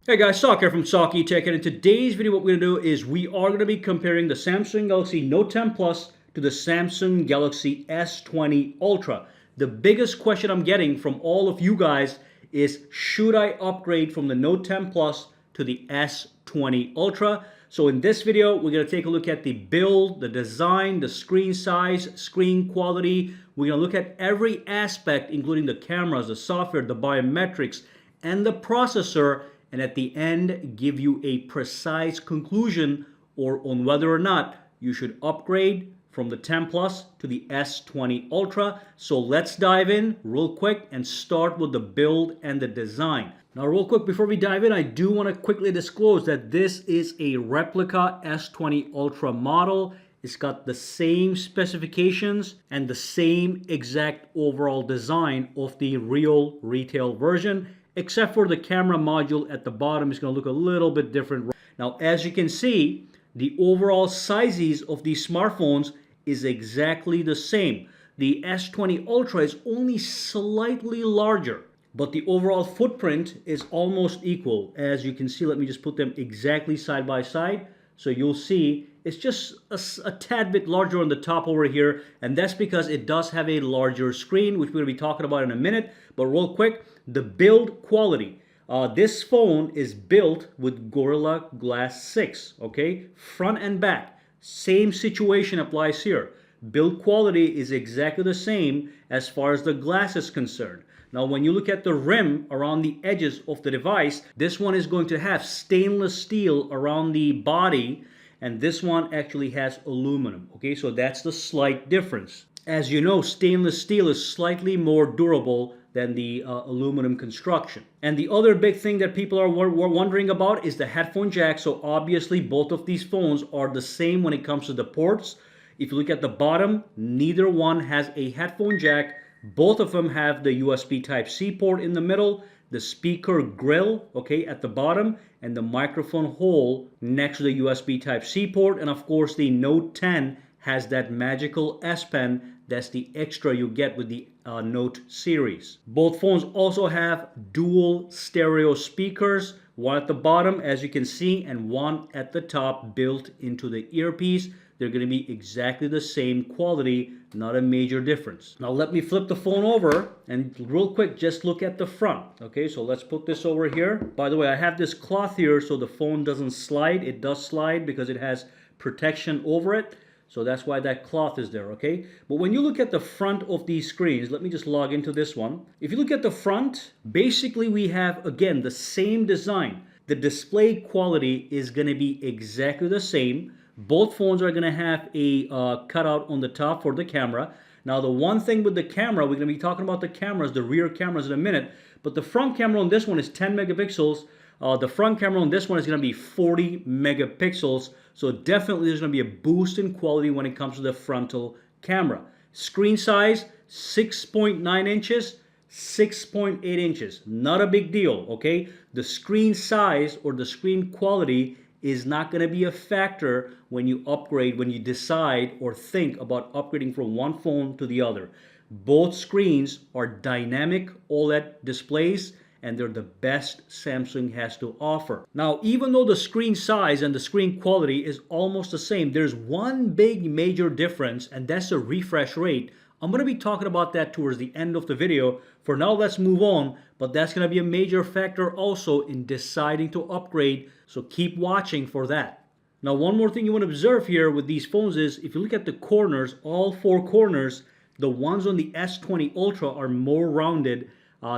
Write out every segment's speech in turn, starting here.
Hey guys, Sak here from SAKITECH, and in today's video what we're going to do is we are going to be comparing the Samsung Galaxy Note 10 Plus to the Samsung Galaxy S20 Ultra. The biggest question I'm getting from all of you guys is, should I upgrade from the Note 10 Plus to the S20 Ultra? So in this video, we're going to take a look at the build, the design, the screen size, screen quality. We're going to look at every aspect, including the cameras, the software, the biometrics, and the processor, and at the end give you a precise conclusion on whether or not you should upgrade from the 10 Plus to the S20 Ultra. So let's dive in real quick and start with the build and the design. Now real quick before we dive in, I do want to quickly disclose that this is a replica S20 Ultra model. It's got the same specifications and the same exact overall design of the real retail version, except for the camera module at the bottom is going to look a little bit different. Now, as you can see, the overall sizes of these smartphones is exactly the same. The S20 Ultra is only slightly larger, but the overall footprint is almost equal. As you can see, let me just put them exactly side by side. So you'll see it's just a tad bit larger on the top over here, and that's because it does have a larger screen, which we're going to be talking about in a minute. But real quick, the build quality. This phone is built with Gorilla Glass 6, okay? Front and back, same situation applies here. Build quality is exactly the same as far as the glass is concerned. Now, when you look at the rim around the edges of the device, this one is going to have stainless steel around the body, and this one actually has aluminum, okay? So that's the slight difference. As you know, stainless steel is slightly more durable than the aluminum construction. And the other big thing that people are wondering about is the headphone jack. So obviously both of these phones are the same when it comes to the ports. If you look at the bottom, neither one has a headphone jack. Both of them have the USB Type-C port in the middle, the speaker grill, okay, at the bottom, and the microphone hole next to the USB Type-C port. And of course, the Note 10 has that magical S Pen. That's the extra you get with the Note series. Both phones also have dual stereo speakers, one at the bottom, as you can see, and one at the top built into the earpiece. They're going to be exactly the same quality, not a major difference. Now let me flip the phone over and real quick just look at the front. Okay, so let's put this over here. By the way, I have this cloth here so the phone doesn't slide. It does slide because it has protection over it. So that's why that cloth is there, okay? But when you look at the front of these screens, let me just log into this one. If you look at the front, basically we have, again, the same design. The display quality is going to be exactly the same. Both phones are going to have a cutout on the top for the camera. Now, the one thing with the camera, we're going to be talking about the cameras, the rear cameras in a minute, but the front camera on this one is 10 megapixels. The front camera on this one is going to be 40 megapixels. So definitely there's going to be a boost in quality when it comes to the frontal camera. Screen size, 6.9 inches, 6.8 inches. Not a big deal, okay? The screen size or the screen quality is not going to be a factor when you upgrade, when you decide or think about upgrading from one phone to the other. Both screens are dynamic OLED displays, and they're the best Samsung has to offer. Now, even though the screen size and the screen quality is almost the same, there's one big major difference, and that's the refresh rate. I'm going to be talking about that towards the end of the video. For now, let's move on, but that's going to be a major factor also in deciding to upgrade, so keep watching for that. Now, one more thing you want to observe here with these phones is, if you look at the corners, all four corners, the ones on the S20 Ultra are more rounded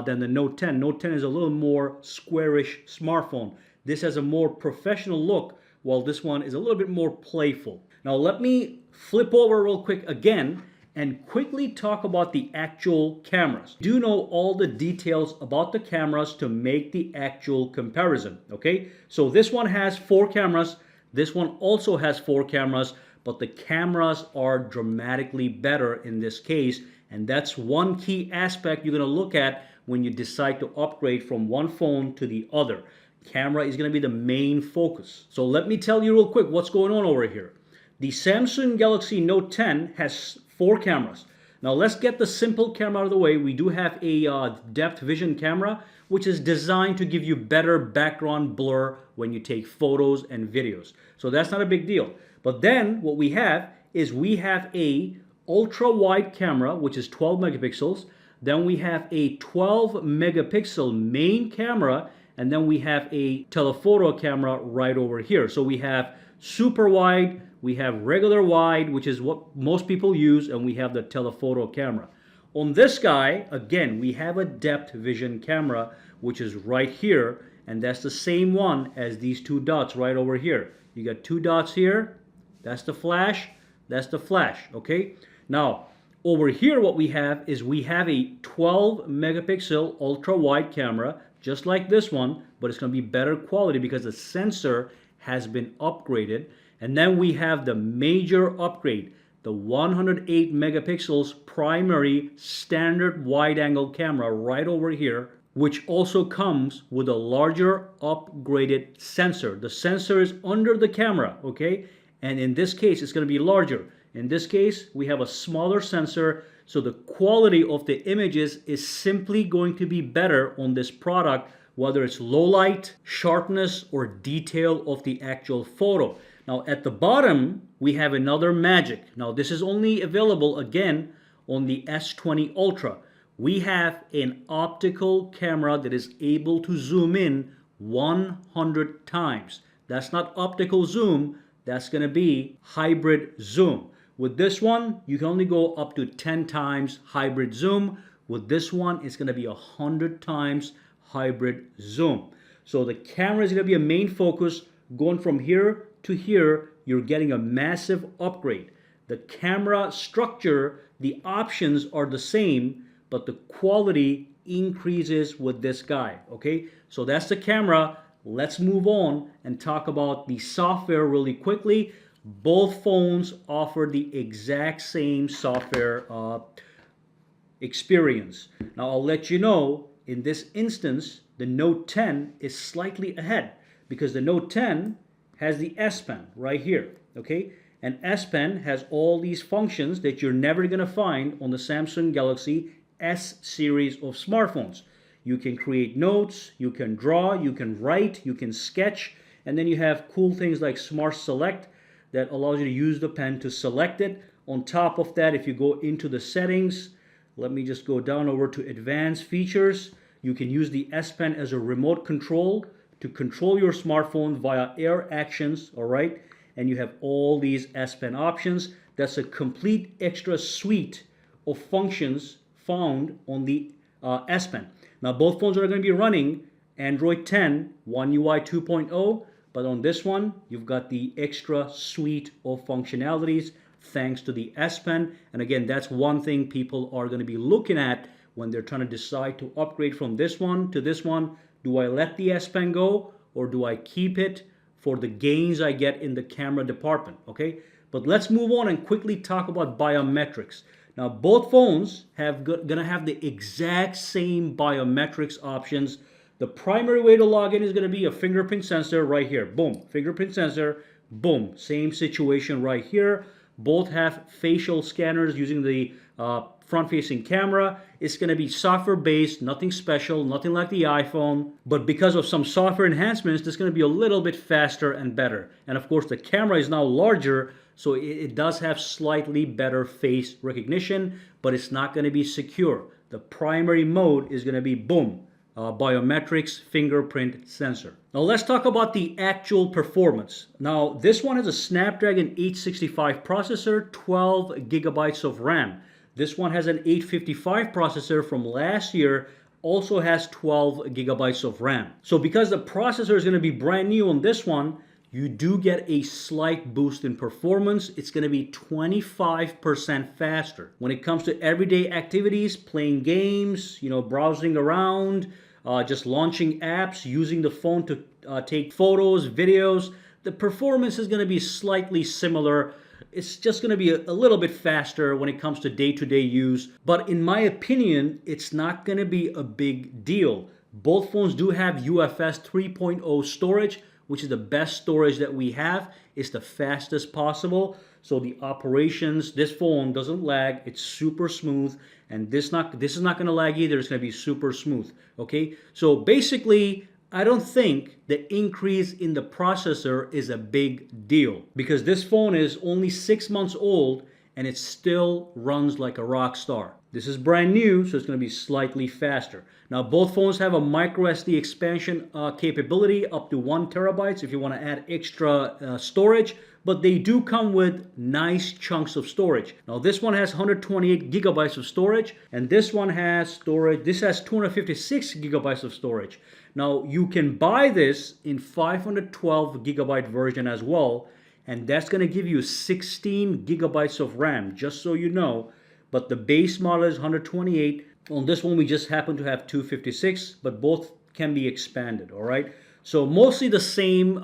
than the Note 10. Note 10 is a little more squarish smartphone. This has a more professional look, while this one is a little bit more playful. Now let me flip over real quick again and quickly talk about the actual cameras. Do know all the details about the cameras to make the actual comparison, okay? So this one has 4 cameras. This one also has 4 cameras, but the cameras are dramatically better in this case. And that's one key aspect you're going to look at when you decide to upgrade from one phone to the other. Camera is going to be the main focus. So let me tell you real quick what's going on over here. The Samsung Galaxy Note 10 has 4 cameras. Now let's get the simple camera out of the way. We do have a depth vision camera, which is designed to give you better background blur when you take photos and videos. So that's not a big deal. But then what we have is we have a ultra wide camera, which is 12 megapixels. Then we have a 12 megapixel main camera, and then we have a telephoto camera right over here. So we have super wide, we have regular wide, which is what most people use, and we have the telephoto camera. On this guy, again, we have a depth vision camera, which is right here, and that's the same one as these two dots right over here. You got two dots here, that's the flash, okay? Now, over here what we have is we have a 12 megapixel ultra wide camera, just like this one, but it's going to be better quality because the sensor has been upgraded. And then we have the major upgrade, the 108 megapixels primary standard wide angle camera right over here, which also comes with a larger upgraded sensor. The sensor is under the camera, okay? And in this case, it's going to be larger. In this case, we have a smaller sensor, so the quality of the images is simply going to be better on this product, whether it's low light, sharpness, or detail of the actual photo. Now at the bottom, we have another magic. Now this is only available again on the S20 Ultra. We have an optical camera that is able to zoom in 100 times. That's not optical zoom, that's going to be hybrid zoom. With this one, you can only go up to 10 times hybrid zoom. With this one, it's going to be 100 times hybrid zoom. So the camera is going to be a main focus. Going from here to here, you're getting a massive upgrade. The camera structure, the options are the same, but the quality increases with this guy, okay? So that's the camera. Let's move on and talk about the software really quickly. Both phones offer the exact same software experience. Now I'll let you know, in this instance, the Note 10 is slightly ahead because the Note 10 has the S Pen right here, okay? And S Pen has all these functions that you're never gonna find on the Samsung Galaxy S series of smartphones. You can create notes, you can draw, you can write, you can sketch, and then you have cool things like Smart Select that allows you to use the pen to select it. On top of that, if you go into the settings, let me just go down over to advanced features. You can use the S Pen as a remote control to control your smartphone via air actions, all right? And you have all these S Pen options. That's a complete extra suite of functions found on the S Pen. Now both phones are going to be running Android 10 One UI 2.0, but on this one, you've got the extra suite of functionalities thanks to the S Pen. And again, that's one thing people are going to be looking at when they're trying to decide to upgrade from this one to this one. Do I let the S Pen go or do I keep it for the gains I get in the camera department, okay? But let's move on and quickly talk about biometrics. Now, both phones gonna have the exact same biometrics options. The primary way to log in is gonna be a fingerprint sensor right here. Boom, fingerprint sensor, boom. Same situation right here. Both have facial scanners using the front-facing camera. It's going to be software-based, nothing special, nothing like the iPhone. But because of some software enhancements, it's going to be a little bit faster and better. And of course, the camera is now larger, so it does have slightly better face recognition, but it's not going to be secure. The primary mode is going to be boom, biometrics fingerprint sensor. Now let's talk about the actual performance. Now this one has a Snapdragon 865 processor, 12 gigabytes of RAM. This one has an 855 processor from last year, also has 12 gigabytes of RAM. So because the processor is going to be brand new on this one, you do get a slight boost in performance. It's going to be 25% faster. When it comes to everyday activities, playing games, browsing around, just launching apps, using the phone to take photos, videos, the performance is going to be slightly similar. It's just going to be a little bit faster when it comes to day-to-day use. But in my opinion, it's not going to be a big deal. Both phones do have UFS 3.0 storage, which is the best storage that we have. It's the fastest possible. So the operations, this phone doesn't lag. It's super smooth. And this is not going to lag either. It's going to be super smooth. Okay. So basically, I don't think the increase in the processor is a big deal because this phone is only 6 months old and it still runs like a rock star. This is brand new, so it's going to be slightly faster. Now, both phones have a micro SD expansion capability up to 1 terabytes if you want to add extra storage, but they do come with nice chunks of storage. Now, this one has 128 gigabytes of storage, and this one has storage. This has 256 gigabytes of storage. Now, you can buy this in 512 gigabyte version as well, and that's going to give you 16 gigabytes of RAM, just so you know. But the base model is 128. On this one, we just happen to have 256, but both can be expanded, all right? So mostly the same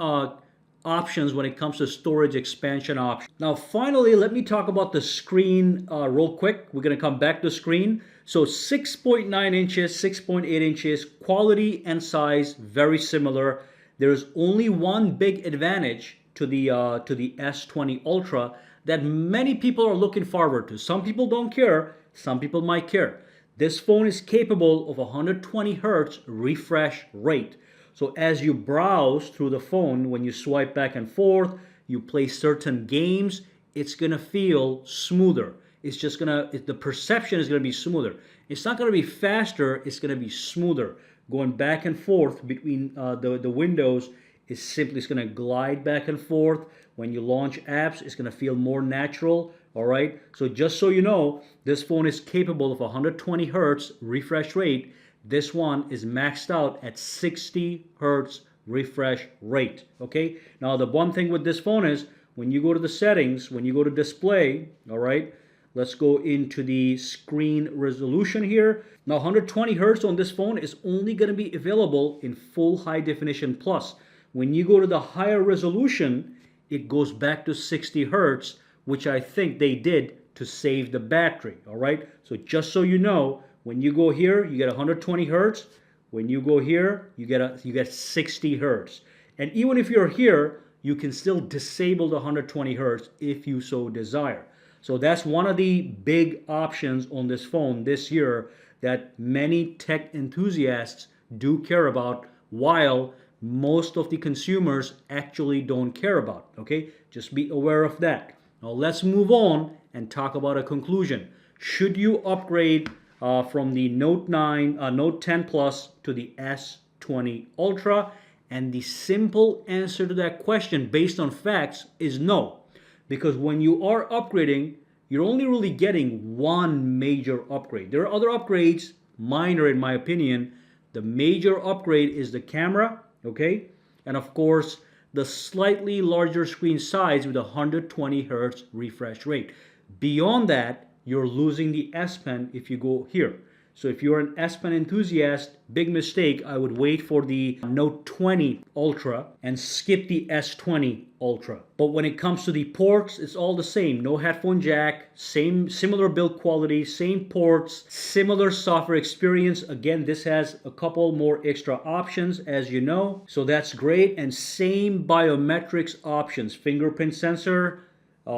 options when it comes to storage expansion options. Now, finally, let me talk about the screen real quick. We're going to come back to screen. So 6.9 inches, 6.8 inches, quality and size, very similar. There's only one big advantage to the S20 Ultra that many people are looking forward to. Some people don't care, some people might care. This phone is capable of 120 hertz refresh rate. So as you browse through the phone, when you swipe back and forth, you play certain games, it's gonna feel smoother. It's just the perception is gonna be smoother. It's not gonna be faster, it's gonna be smoother. Going back and forth between the windows is simply, it's gonna glide back and forth. When you launch apps, it's going to feel more natural, all right? So just so you know, this phone is capable of 120 hertz refresh rate. This one is maxed out at 60 hertz refresh rate, okay? Now, the one thing with this phone is when you go to the settings, when you go to display, all right, let's go into the screen resolution here. Now, 120 hertz on this phone is only going to be available in full high definition plus. When you go to the higher resolution, it goes back to 60 hertz, which I think they did to save the battery, all right? So just so you know, when you go here, you get 120 hertz. When you go here, you get 60 hertz. And even if you're here, you can still disable the 120 hertz if you so desire. So that's one of the big options on this phone this year that many tech enthusiasts do care about, while most of the consumers actually don't care about, okay? Just be aware of that. Now let's move on and talk about a conclusion. Should you upgrade from the Note 10 Plus to the S20 Ultra? And the simple answer to that question based on facts is no. Because when you are upgrading, you're only really getting one major upgrade. There are other upgrades, minor in my opinion. The major upgrade is the camera, okay? And of course, the slightly larger screen size with 120 hertz refresh rate. Beyond that, you're losing the S Pen if you go here. So if you're an S Pen enthusiast, big mistake. I would wait for the Note 20 Ultra and skip the S20 Ultra. But when it comes to the ports, it's all the same. No headphone jack, similar build quality, same ports, similar software experience. Again, this has a couple more extra options, as you know. So that's great. And same biometrics options, fingerprint sensor,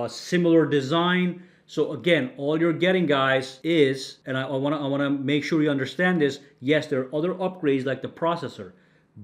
similar design. So again, all you're getting, guys, is, and I want to make sure you understand this, yes, there are other upgrades like the processor,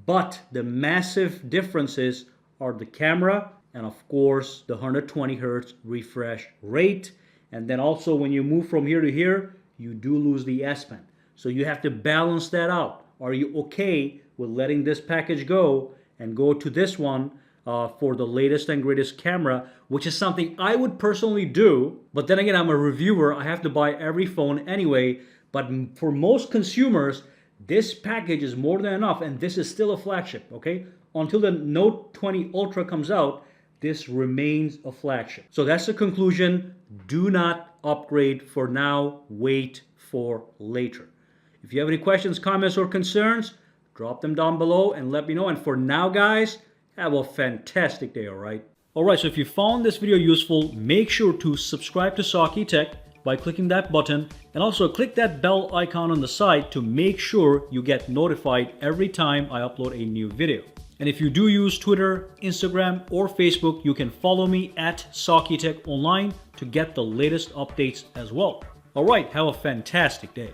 but the massive differences are the camera and of course the 120 hertz refresh rate. And then also when you move from here to here, you do lose the S Pen. So you have to balance that out. Are you okay with letting this package go and go to this one for the latest and greatest camera, which is something I would personally do. But then again, I'm a reviewer. I have to buy every phone anyway. But for most consumers, this package is more than enough. And this is still a flagship, okay? Until the Note 20 Ultra comes out, this remains a flagship. So that's the conclusion. Do not upgrade for now. Wait for later. If you have any questions, comments, or concerns, drop them down below and let me know. And for now, guys, have a fantastic day, all right? All right, so if you found this video useful, make sure to subscribe to SAKITECH by clicking that button, and also click that bell icon on the side to make sure you get notified every time I upload a new video. And if you do use Twitter, Instagram, or Facebook, you can follow me at SAKITECH Online to get the latest updates as well. All right, have a fantastic day.